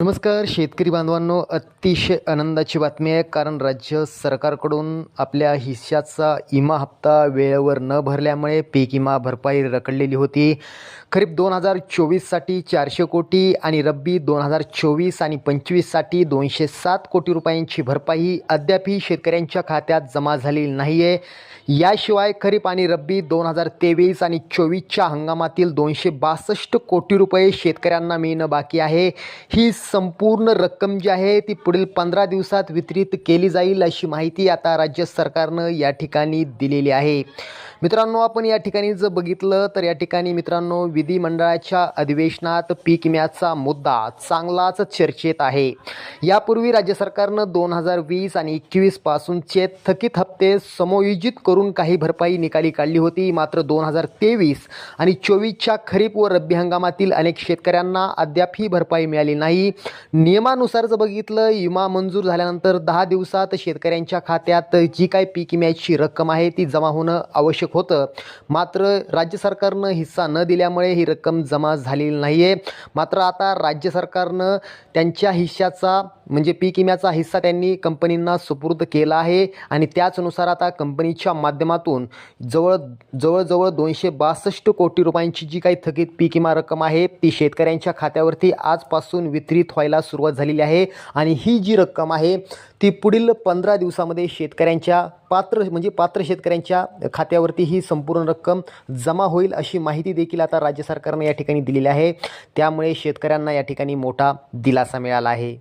नमस्कार शेतकरी बांधवांनो, अतिशय आनंदाची बातमी आहे, कारण राज्य सरकारकडून आपल्या हिश्श्याचा विमा हप्ता वेळेवर न भरल्यामुळे पीक विमा भरपाई रखडलेली होती. खरीप 2024साठी 400 कोटी आणि रब्बी 2024 आणि 25साठी 207 कोटी रुपयांची भरपाई अद्यापही शेतकऱ्यांच्या खात्यात जमा झालेली नाही आहे. याशिवाय खरीप आणि रब्बी 2023 आणि 24च्या हंगामातील 262 कोटी रुपये शेतकऱ्यांना मिळणं बाकी आहे. ही संपूर्ण रक्कम जी आहे ती पुढील 15 दिवसात वितरित केली जाईल, अशी माहिती आता राज्य सरकारनं या ठिकाणी दिलेली आहे. मित्रांनो, आपण या ठिकाणी जर बघितलं तर या ठिकाणी मित्रांनो, विधिमंडळाच्या अधिवेशनात पीक विम्याचा मुद्दा चांगलाच चर्चेत आहे. यापूर्वी राज्य सरकारनं 2020 आणि 21 पासूनचे थकीत हप्ते समायोजित करून काही भरपाई निकाली काढली होती. मात्र 2023 आणि 24च्या खरीप व रब्बी हंगामातील अनेक शेतकऱ्यांना अद्याप ही भरपाई मिळाली नाही. नियमानुसार जर बघितलं, विमा मंजूर झाल्यानंतर 10 दिवसात शेतकऱ्यांच्या खात्यात जी काही पीक विम्याची रक्कम आहे ती जमा होणं आवश्यक होतं. मात्र राज्य सरकारनं हिस्सा न दिल्यामुळे ही रक्कम जमा झालेली नाही आहे. मात्र आता राज्य सरकारनं त्यांच्या हिश्श्याचा म्हणजे पीक विम्याचा हिस्सा त्यांनी कंपनींना सुपूर्द केला आहे आणि त्याचनुसार आता कंपनीच्या माध्यमातून जवळजवळ 262 कोटी रुपयांची जी काही थकीत पीक विमा रक्कम आहे ती शेतकऱ्यांच्या खात्यावरती आजपासून वितरित व्हायला सुरुवात झालेली आहे. आणि ही जी रक्कम आहे ती पुढील 15 दिवसामध्ये शेतकऱ्यांच्या पात्र शेतकऱ्यांच्या खात्यावरती ही संपूर्ण रक्कम जमा होईल, अशी माहिती देखील आता राज्य सरकारने या ठिकाणी दिलेली आहे. त्यामुळे शेतकऱ्यांना या ठिकाणी मोठा दिलासा मिळाला आहे.